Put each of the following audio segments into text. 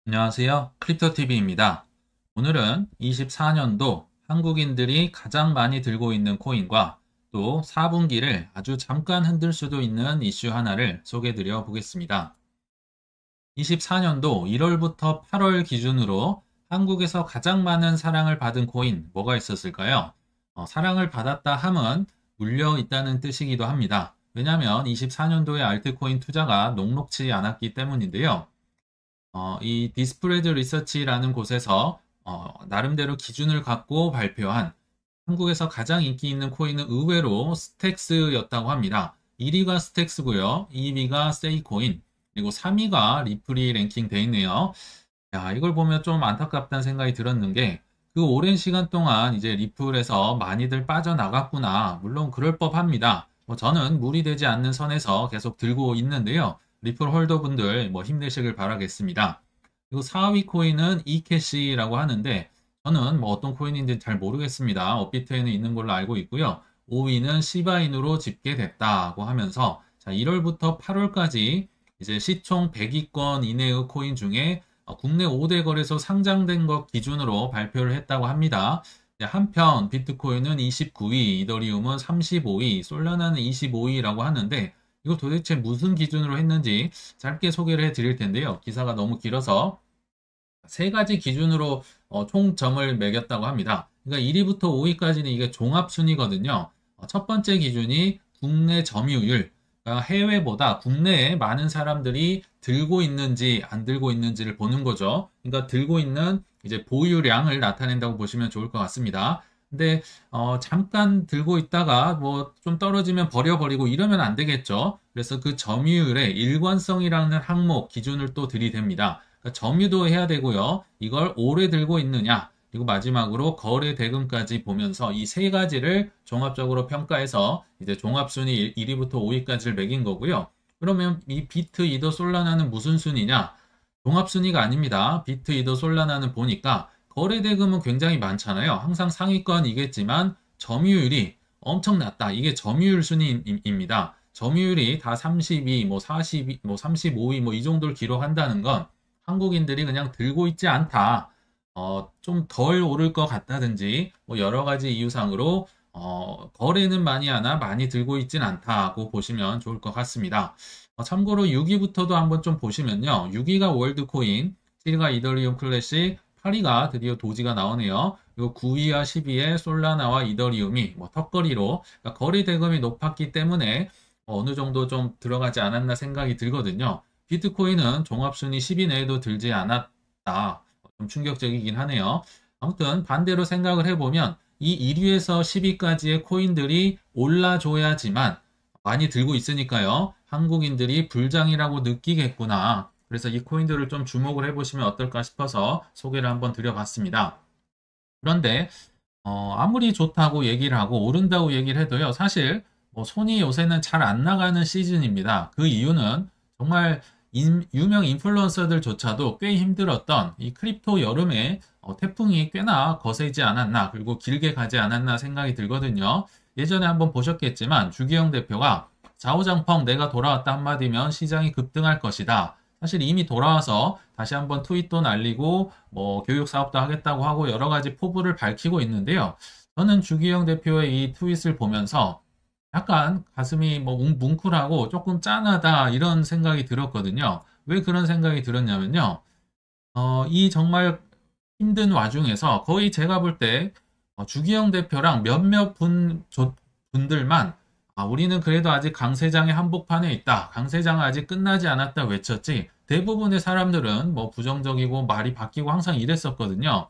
안녕하세요. 크립토TV입니다. 오늘은 24년도 한국인들이 가장 많이 들고 있는 코인과 또 4분기를 아주 잠깐 흔들 수도 있는 이슈 하나를 소개해 드려 보겠습니다. 24년도 1월부터 8월 기준으로 한국에서 가장 많은 사랑을 받은 코인 뭐가 있었을까요? 사랑을 받았다 함은 물려 있다는 뜻이기도 합니다. 왜냐하면 24년도에 알트코인 투자가 녹록치 않았기 때문인데요. 이 디스프레드 리서치라는 곳에서 나름대로 기준을 갖고 발표한 한국에서 가장 인기 있는 코인은 의외로 스택스였다고 합니다. 1위가 스택스고요. 2위가 세이코인, 그리고 3위가 리플이 랭킹돼 있네요. 야, 이걸 보면 좀 안타깝다는 생각이 들었는 게 그 오랜 시간 동안 이제 리플에서 많이들 빠져나갔구나. 물론 그럴 법합니다. 저는 무리되지 않는 선에서 계속 들고 있는데요. 리플 홀더분들 힘내시길 바라겠습니다. 그리고 4위 코인은 이캐시라고 하는데 저는 어떤 코인인지 잘 모르겠습니다. 업비트에는 있는 걸로 알고 있고요. 5위는 시바인으로 집계됐다고 하면서 자, 1월부터 8월까지 이제 시총 100위권 이내의 코인 중에 국내 5대 거래소 상장된 것 기준으로 발표를 했다고 합니다. 한편 비트코인은 29위, 이더리움은 35위, 솔라나는 25위라고 하는데 이거 도대체 무슨 기준으로 했는지 짧게 소개를 해 드릴 텐데요. 기사가 너무 길어서 세 가지 기준으로 총점을 매겼다고 합니다. 그러니까 1위부터 5위까지는 이게 종합순위거든요. 첫 번째 기준이 국내 점유율, 그러니까 해외보다 국내에 많은 사람들이 들고 있는지 안 들고 있는지를 보는 거죠. 그러니까 들고 있는 이제 보유량을 나타낸다고 보시면 좋을 것 같습니다. 근데 잠깐 들고 있다가 좀 떨어지면 버려버리고 이러면 안 되겠죠. 그래서 그 점유율의 일관성이라는 항목 기준을 또 들이댑니다. 그러니까 점유도 해야 되고요. 이걸 오래 들고 있느냐, 그리고 마지막으로 거래 대금까지 보면서 이 세 가지를 종합적으로 평가해서 이제 종합순위 1위부터 5위까지를 매긴 거고요. 그러면 이 비트, 이더, 솔라나는 무슨 순위냐? 종합순위가 아닙니다. 비트, 이더, 솔라나는 보니까 거래 대금은 굉장히 많잖아요. 항상 상위권이겠지만 점유율이 엄청 낮다. 이게 점유율 순위입니다. 점유율이 다 32, 42, 35위 이 정도를 기록한다는 건 한국인들이 그냥 들고 있지 않다. 좀 덜 오를 것 같다든지 여러 가지 이유상으로 거래는 많이 하나 많이 들고 있진 않다고 보시면 좋을 것 같습니다. 참고로 6위부터도 한번 좀 보시면요. 6위가 월드코인, 7위가 이더리움 클래식, 8위가 드디어 도지가 나오네요. 그리고 9위와 10위에 솔라나와 이더리움이 턱걸이로 그러니까 거래 대금이 높았기 때문에 어느 정도 좀 들어가지 않았나 생각이 들거든요. 비트코인은 종합순위 10위 내에도 들지 않았다. 좀 충격적이긴 하네요. 아무튼 반대로 생각을 해보면 이 1위에서 10위까지의 코인들이 올라줘야지만 많이 들고 있으니까요. 한국인들이 불장이라고 느끼겠구나. 그래서 이 코인들을 좀 주목을 해보시면 어떨까 싶어서 소개를 한번 드려봤습니다. 그런데 아무리 좋다고 얘기를 하고 오른다고 얘기를 해도요. 사실 손이 요새는 잘 안 나가는 시즌입니다. 그 이유는 정말 유명 인플루언서들조차도 꽤 힘들었던 이 크립토 여름에 태풍이 꽤나 거세지 않았나 그리고 길게 가지 않았나 생각이 들거든요. 예전에 한번 보셨겠지만 주기영 대표가 좌우장펑 내가 돌아왔다 한마디면 시장이 급등할 것이다. 사실 이미 돌아와서 다시 한번 트윗도 날리고 교육 사업도 하겠다고 하고 여러 가지 포부를 밝히고 있는데요. 저는 주기영 대표의 이 트윗을 보면서 약간 가슴이 뭉클하고 조금 짠하다 이런 생각이 들었거든요. 왜 그런 생각이 들었냐면요. 이 정말 힘든 와중에서 거의 제가 볼 때 주기영 대표랑 몇몇 분들만 우리는 그래도 아직 강세장의 한복판에 있다. 강세장은 아직 끝나지 않았다 외쳤지. 대부분의 사람들은 부정적이고 말이 바뀌고 항상 이랬었거든요.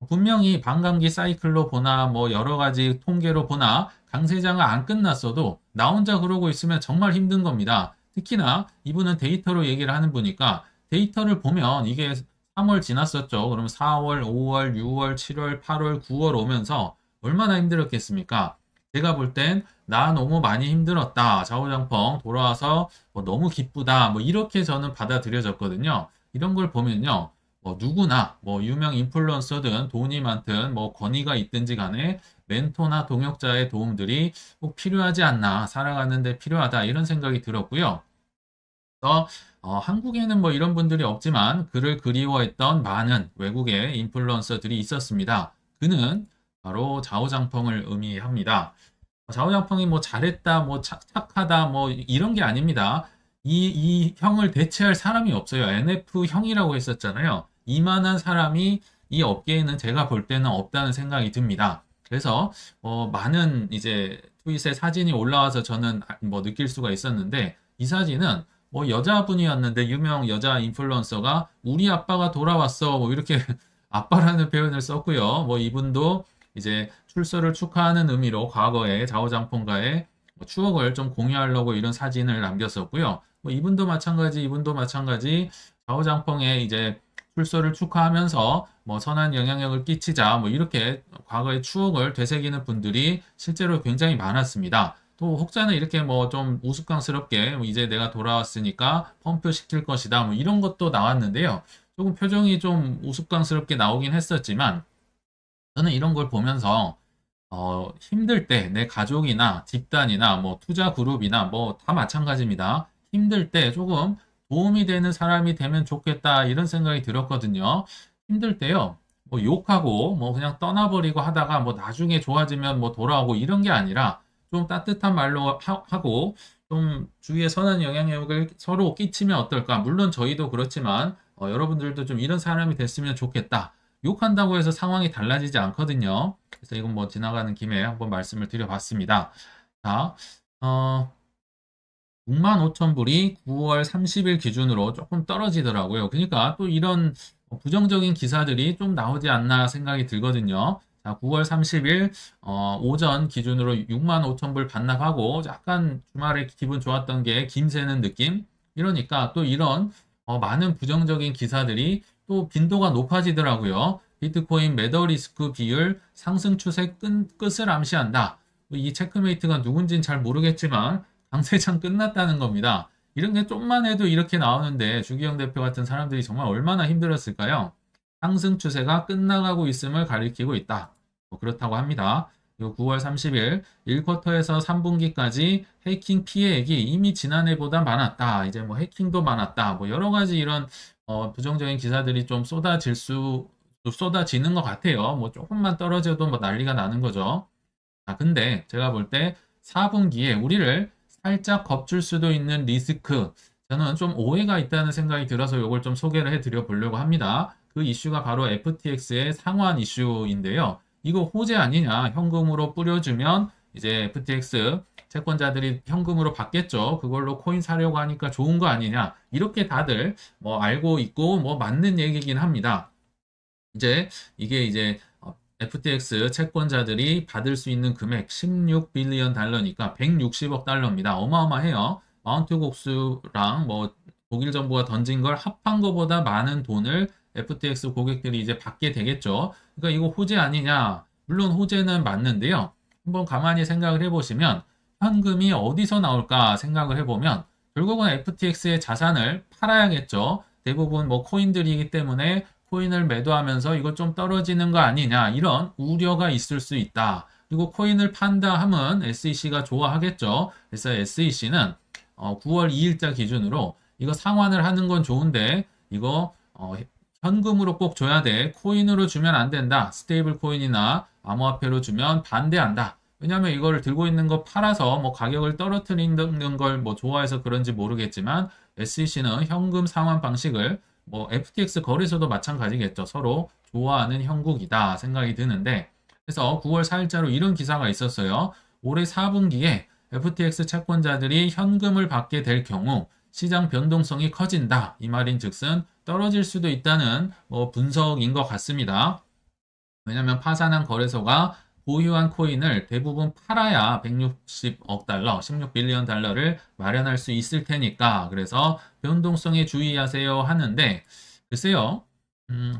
분명히 반감기 사이클로 보나 여러 가지 통계로 보나 강세장은 안 끝났어도 나 혼자 그러고 있으면 정말 힘든 겁니다. 특히나 이분은 데이터로 얘기를 하는 분이니까 데이터를 보면 이게 3월 지났었죠. 그러면 4월, 5월, 6월, 7월, 8월, 9월 오면서 얼마나 힘들었겠습니까? 제가 볼 땐 나 너무 많이 힘들었다. 좌우장펑 돌아와서 너무 기쁘다. 이렇게 저는 받아들여졌거든요. 이런 걸 보면요. 누구나 유명 인플루언서든 돈이 많든 권위가 있든지 간에 멘토나 동역자의 도움들이 꼭 필요하지 않나 살아가는데 필요하다 이런 생각이 들었고요. 그래서 한국에는 뭐 이런 분들이 없지만 그를 그리워했던 많은 외국의 인플루언서들이 있었습니다. 그는 바로 좌우장펑을 의미합니다. 좌우장펑이 뭐 잘했다, 뭐 착하다, 뭐 이런 게 아닙니다. 이 형을 대체할 사람이 없어요. NF 형이라고 했었잖아요. 이만한 사람이 이 업계에는 제가 볼 때는 없다는 생각이 듭니다. 그래서 많은 이제 트윗에 사진이 올라와서 저는 뭐 느낄 수가 있었는데 이 사진은 뭐 여자분이었는데 유명 여자 인플루언서가 우리 아빠가 돌아왔어 뭐 이렇게 아빠라는 표현을 썼고요. 뭐 이분도 이제 출소를 축하하는 의미로 과거에 좌우장pon가의 추억을 좀 공유하려고 이런 사진을 남겼었고요. 뭐 이분도 마찬가지 좌우장펑의 이제 출소를 축하하면서 뭐 선한 영향력을 끼치자 뭐 이렇게 과거의 추억을 되새기는 분들이 실제로 굉장히 많았습니다. 또 혹자는 이렇게 뭐 좀 우스꽝스럽게 뭐 이제 내가 돌아왔으니까 펌프 시킬 것이다 뭐 이런 것도 나왔는데요. 조금 표정이 좀 우스꽝스럽게 나오긴 했었지만 저는 이런 걸 보면서 힘들 때 내 가족이나 집단이나 뭐 투자 그룹이나 뭐 다 마찬가지입니다. 힘들 때 조금 도움이 되는 사람이 되면 좋겠다 이런 생각이 들었거든요. 힘들 때요. 뭐 욕하고 뭐 그냥 떠나버리고 하다가 뭐 나중에 좋아지면 뭐 돌아오고 이런 게 아니라 좀 따뜻한 말로 하고 좀 주위에 선한 영향력을 서로 끼치면 어떨까? 물론 저희도 그렇지만 여러분들도 좀 이런 사람이 됐으면 좋겠다. 욕한다고 해서 상황이 달라지지 않거든요. 그래서 이건 뭐 지나가는 김에 한번 말씀을 드려봤습니다. 자, 6만 5천 불이 9월 30일 기준으로 조금 떨어지더라고요. 그러니까 또 이런 부정적인 기사들이 좀 나오지 않나 생각이 들거든요. 자, 9월 30일 오전 기준으로 6만 5천 불 반납하고 약간 주말에 기분 좋았던 게 김새는 느낌? 이러니까 또 이런 많은 부정적인 기사들이 또 빈도가 높아지더라고요. 비트코인 매더 리스크 비율 상승 추세 끝을 암시한다. 이 체크메이트가 누군지는 잘 모르겠지만 강세장 끝났다는 겁니다. 이런 게 좀만 해도 이렇게 나오는데 주기영 대표 같은 사람들이 정말 얼마나 힘들었을까요? 상승 추세가 끝나가고 있음을 가리키고 있다. 그렇다고 합니다. 9월 30일 1쿼터에서 3분기까지 해킹 피해액이 이미 지난해보다 많았다. 이제 뭐 해킹도 많았다. 뭐 여러 가지 이런 부정적인 기사들이 좀 쏟아지는 것 같아요. 뭐 조금만 떨어져도 뭐 난리가 나는 거죠. 아, 근데 제가 볼 때 4분기에 우리를 살짝 겁줄 수도 있는 리스크, 저는 좀 오해가 있다는 생각이 들어서 이걸 좀 소개를 해드려 보려고 합니다. 그 이슈가 바로 FTX의 상환 이슈인데요. 이거 호재 아니냐, 현금으로 뿌려주면 이제 FTX 채권자들이 현금으로 받겠죠. 그걸로 코인 사려고 하니까 좋은 거 아니냐, 이렇게 다들 뭐 알고 있고 뭐 맞는 얘기긴 합니다. 이게 이제 FTX 채권자들이 받을 수 있는 금액 16빌리언 달러니까 160억 달러입니다. 어마어마해요. 마운트 곡수랑 뭐 독일 정부가 던진 걸 합한 것보다 많은 돈을 FTX 고객들이 이제 받게 되겠죠. 그러니까 이거 호재 아니냐? 물론 호재는 맞는데요. 한번 가만히 생각을 해보시면 현금이 어디서 나올까 생각을 해보면 결국은 FTX의 자산을 팔아야겠죠. 대부분 뭐 코인들이기 때문에 코인을 매도하면서 이거 좀 떨어지는 거 아니냐 이런 우려가 있을 수 있다. 그리고 코인을 판다 하면 SEC가 좋아하겠죠. 그래서 SEC는 9월 2일자 기준으로 이거 상환을 하는 건 좋은데 이거 현금으로 꼭 줘야 돼. 코인으로 주면 안 된다. 스테이블 코인이나 암호화폐로 주면 반대한다. 왜냐하면 이걸 들고 있는 거 팔아서 뭐 가격을 떨어뜨리는 걸 뭐 좋아해서 그런지 모르겠지만 SEC는 현금 상환 방식을 뭐 FTX 거래소도 마찬가지겠죠. 서로 좋아하는 형국이다 생각이 드는데 그래서 9월 4일자로 이런 기사가 있었어요. 올해 4분기에 FTX 채권자들이 현금을 받게 될 경우 시장 변동성이 커진다. 이 말인즉슨 떨어질 수도 있다는 뭐 분석인 것 같습니다. 왜냐하면 파산한 거래소가 보유한 코인을 대부분 팔아야 160억 달러, 16빌리언 달러를 마련할 수 있을 테니까 그래서 변동성에 주의하세요 하는데 글쎄요.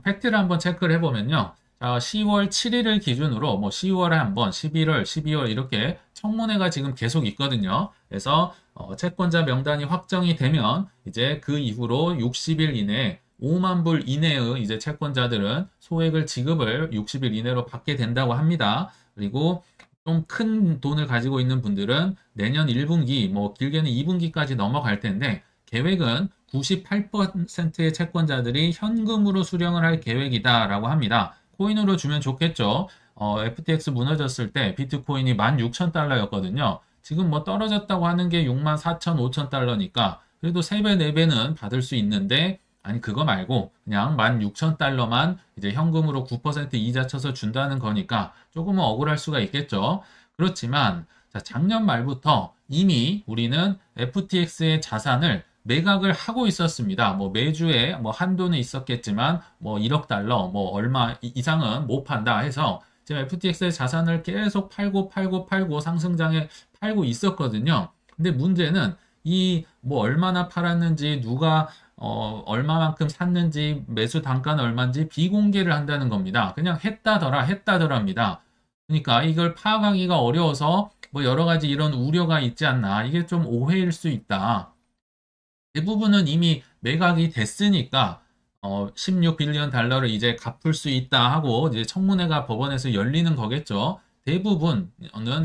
팩트를 한번 체크를 해보면요. 자, 10월 7일을 기준으로 뭐 10월에 한번 11월, 12월 이렇게 청문회가 지금 계속 있거든요. 그래서 채권자 명단이 확정이 되면 이제 그 이후로 60일 이내 5만 불 이내의 이제 채권자들은 소액을 지급을 60일 이내로 받게 된다고 합니다. 그리고 좀 큰 돈을 가지고 있는 분들은 내년 1분기, 뭐 길게는 2분기까지 넘어갈 텐데 계획은 98%의 채권자들이 현금으로 수령을 할 계획이다라고 합니다. 코인으로 주면 좋겠죠. FTX 무너졌을 때 비트코인이 16,000달러였거든요. 지금 뭐 떨어졌다고 하는 게 64,000, 5,000달러니까 그래도 3배, 4배는 받을 수 있는데 아니 그거 말고 그냥 16,000달러만 이제 현금으로 9% 이자 쳐서 준다는 거니까 조금은 억울할 수가 있겠죠. 그렇지만 자, 작년 말부터 이미 우리는 FTX의 자산을 매각을 하고 있었습니다. 뭐 매주에 뭐 한도는 있었겠지만 뭐 1억 달러 뭐 얼마 이상은 못 판다 해서 지금 FTX의 자산을 계속 팔고 상승장에 팔고 있었거든요. 근데 문제는 이 뭐 얼마나 팔았는지 누가 얼마만큼 샀는지 매수 단가는 얼마인지 비공개를 한다는 겁니다. 그냥 했다더랍니다. 그러니까 이걸 파악하기가 어려워서 뭐 여러 가지 이런 우려가 있지 않나. 이게 좀 오해일 수 있다. 대부분은 이미 매각이 됐으니까 16빌리언 달러를 이제 갚을 수 있다 하고 이제 청문회가 법원에서 열리는 거겠죠. 대부분은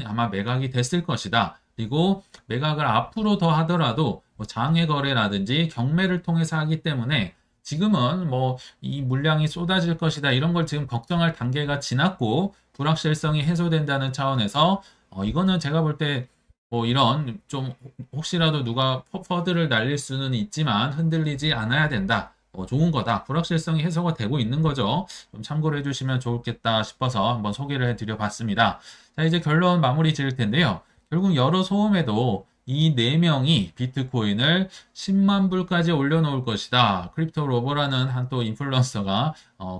아마 매각이 됐을 것이다. 그리고 매각을 앞으로 더 하더라도 뭐 장외 거래라든지 경매를 통해서 하기 때문에 지금은 뭐 이 물량이 쏟아질 것이다 이런 걸 지금 걱정할 단계가 지났고 불확실성이 해소된다는 차원에서 이거는 제가 볼 때 뭐 이런 좀 혹시라도 누가 퍼드를 날릴 수는 있지만 흔들리지 않아야 된다. 좋은 거다. 불확실성이 해소가 되고 있는 거죠. 좀 참고를 해주시면 좋겠다 싶어서 한번 소개를 해드려 봤습니다. 자, 이제 결론 마무리 지을 텐데요. 결국 여러 소음에도 이 4명이 비트코인을 10만 불까지 올려놓을 것이다. 크립토 로버라는 한 또 인플루언서가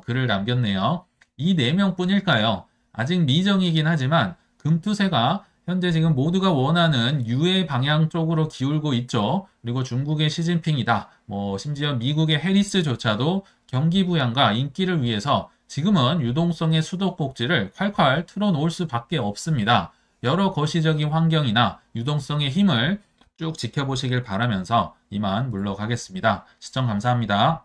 글을 남겼네요. 이 4명 뿐일까요? 아직 미정이긴 하지만 금투세가 현재 지금 모두가 원하는 유해 방향 쪽으로 기울고 있죠. 그리고 중국의 시진핑이다. 뭐 심지어 미국의 해리스조차도 경기 부양과 인기를 위해서 지금은 유동성의 수도꼭지를 콸콸 틀어놓을 수밖에 없습니다. 여러 거시적인 환경이나 유동성의 힘을 쭉 지켜보시길 바라면서 이만 물러가겠습니다. 시청 감사합니다.